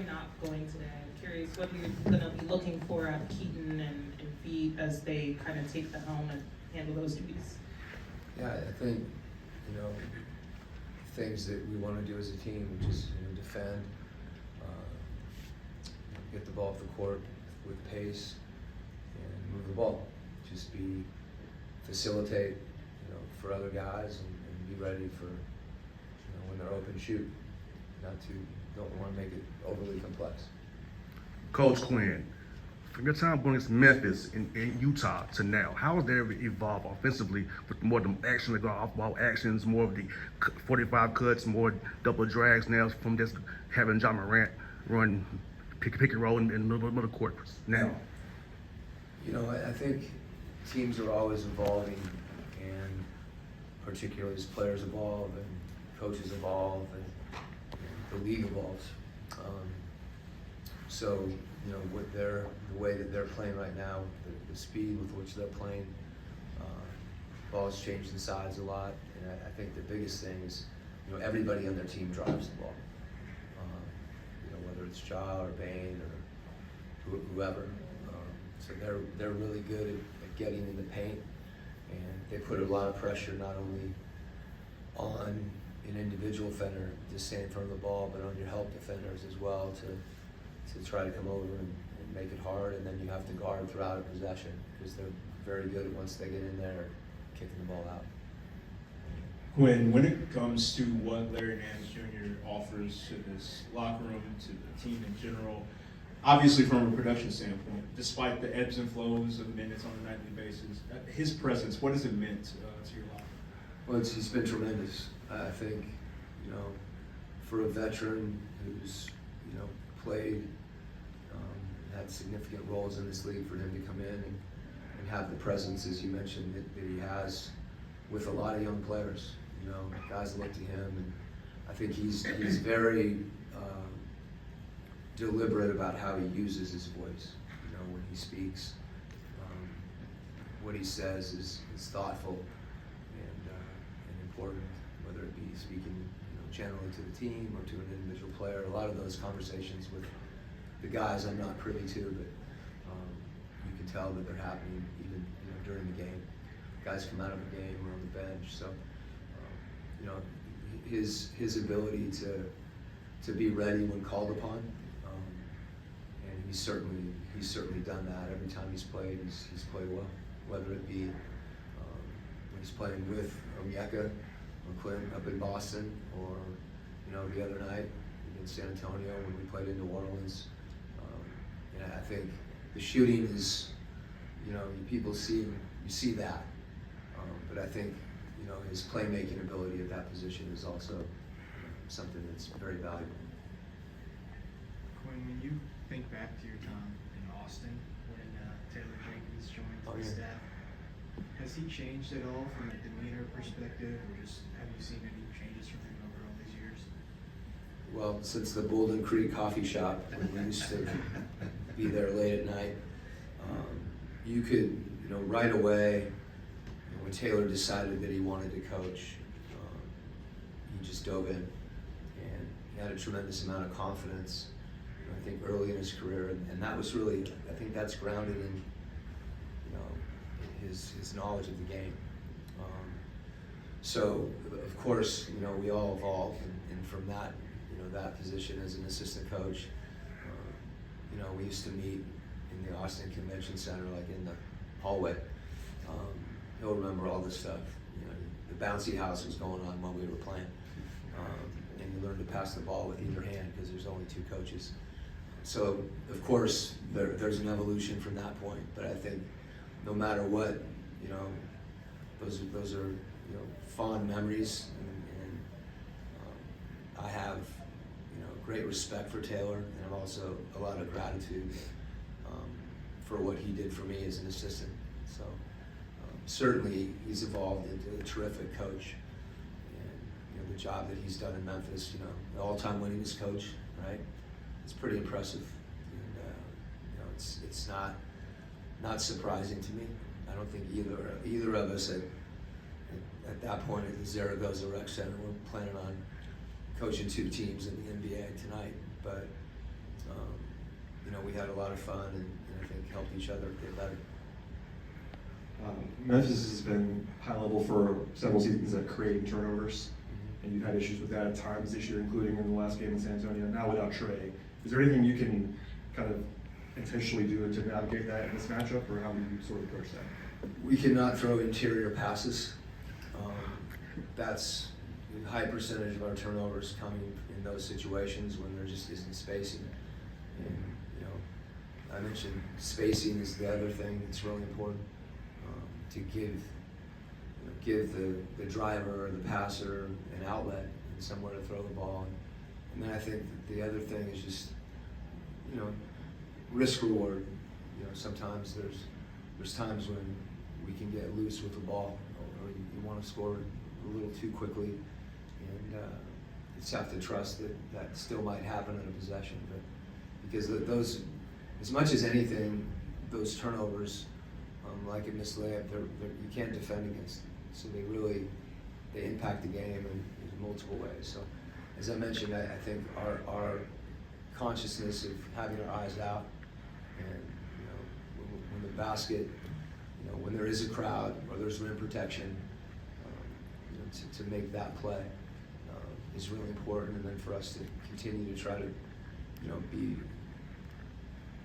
Not going today. I'm curious what you're going to be looking for out of Keaton and Feet as they kind of take the helm and handle those duties. Yeah, I think, things that we want to do as a team, which is defend, get the ball off the court with pace, and move the ball. Just facilitate, for other guys and be ready for, when they're open, shoot. Don't want to make it overly complex. Coach Quin, from your time going against Memphis in Utah to now, how has there evolved offensively with more of the action, like off-ball actions, more of the 45 cuts, more double drags now from just having John Morant run pick and roll in the middle of the court now? I think teams are always evolving, and particularly as players evolve and coaches evolve and the league evolves. So, the way that they're playing right now, the speed with which they're playing, ball's changed in size a lot, and I think the biggest thing is, everybody on their team drives the ball. Whether it's Ja or Bane or whoever. So they're really good at getting in the paint, and they put a lot of pressure not only on an individual defender to stay in front of the ball, but on your help defenders as well to try to come over and make it hard, and then you have to guard throughout a possession because they're very good at once they get in there kicking the ball out. Quin, when it comes to what Larry Nance Jr. offers to this locker room, to the team in general, obviously from a production standpoint, despite the ebbs and flows of minutes on a nightly basis, his presence, what has it meant to your locker room? Well, he's been tremendous. I think, for a veteran who's, played, had significant roles in this league, for him to come in and have the presence, as you mentioned, that he has with a lot of young players. Guys look to him, and I think he's very deliberate about how he uses his voice. When he speaks, what he says is thoughtful and important, whether it be speaking generally to the team or to an individual player. A lot of those conversations with the guys I'm not privy to, but you can tell that they're happening even during the game. Guys come out of the game or on the bench, so his ability to be ready when called upon, and he's certainly done that. Every time he's played, he's played well, whether it be when he's playing with Onyeka or Quinn up in Boston, or the other night against San Antonio when we played in New Orleans. And I think the shooting is, people you see that, but I think his playmaking ability at that position is also something that's very valuable. Quin, when you think back to your time in Austin when Taylor Jenkins joined the staff, has he changed at all from a demeanor perspective, or just have you seen any changes from him over all these years? Well, since the Bolden Creek coffee shop, when we used to be there late at night, you could, right away, when Taylor decided that he wanted to coach, he just dove in, and he had a tremendous amount of confidence, I think early in his career, and that was really, I think that's grounded in, his knowledge of the game. So, of course, we all evolved, and from that, that position as an assistant coach, we used to meet in the Austin Convention Center, like in the hallway. He'll remember all this stuff. The bouncy house was going on while we were playing, and you learn to pass the ball with either hand because there's only two coaches. So, of course, there's an evolution from that point, but I think no matter what, those are fond memories, and I have great respect for Taylor, and also a lot of gratitude for what he did for me as an assistant. So certainly he's evolved into a terrific coach, and the job that he's done in Memphis, the all-time winningest coach, right? It's pretty impressive, and it's not surprising to me. I don't think either of us at that point at the Zaragoza Rec Center were planning on coaching two teams in the NBA tonight, but we had a lot of fun and I think helped each other get better. Memphis has been high level for several seasons at creating turnovers, and you've had issues with that at times this year, including in the last game in San Antonio. Now without Trey, is there anything you can kind of intentionally do to navigate that in this matchup, or how do you sort of approach that? We cannot throw interior passes. That's a high percentage of our turnovers coming in those situations when there just isn't spacing. And I mentioned spacing is the other thing that's really important, to give the driver or the passer an outlet and somewhere to throw the ball. And then I think that the other thing is just risk reward. Sometimes there's times when we can get loose with the ball, or you want to score a little too quickly, and you just have to trust that still might happen in a possession. But because those, as much as anything, those turnovers, like a missed layup, you can't defend against them. So they impact the game in multiple ways. So as I mentioned, I think our consciousness of having our eyes out, and when the basket, when there is a crowd or there's rim protection, to make that play is really important. And then for us to continue to try to be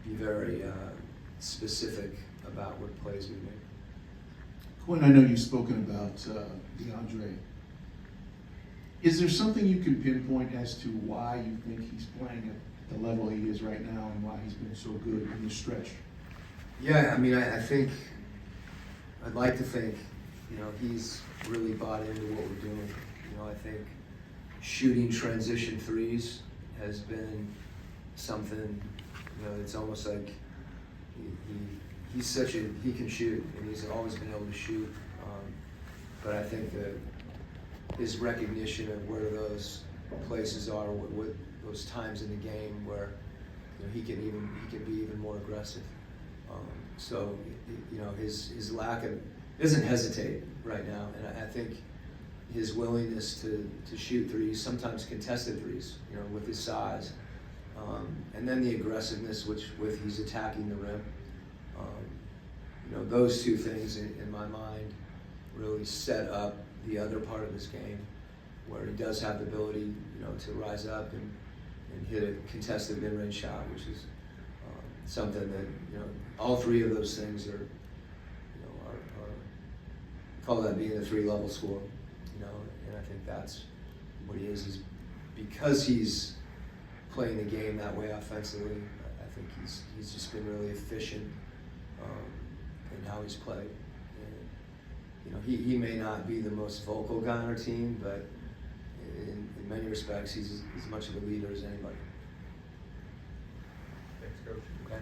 very specific about what plays we make. Quin, I know you've spoken about DeAndre. Is there something you can pinpoint as to why you think he's playing at the level he is right now and why he's been so good in this stretch? Yeah, I think, I'd like to think, he's really bought into what we're doing. I think shooting transition threes has been something, it's almost like he can shoot, and he's always been able to shoot. But I think that his recognition of where those places are, what those times in the game where he can be even more aggressive. So his lack of, doesn't hesitate right now, and I think his willingness to shoot threes, sometimes contested threes, with his size, and then the aggressiveness with he's attacking the rim. Those two things in my mind really set up the other part of his game, where he does have the ability, to rise up and hit a contested mid-range shot, which is something that all three of those things are call that being the three-level score, and I think that's what he is because he's playing the game that way offensively. I think he's just been really efficient in how he's played. And, he may not be the most vocal guy on our team, but in many respects, he's as much of a leader as anybody. Thanks, Coach. Okay.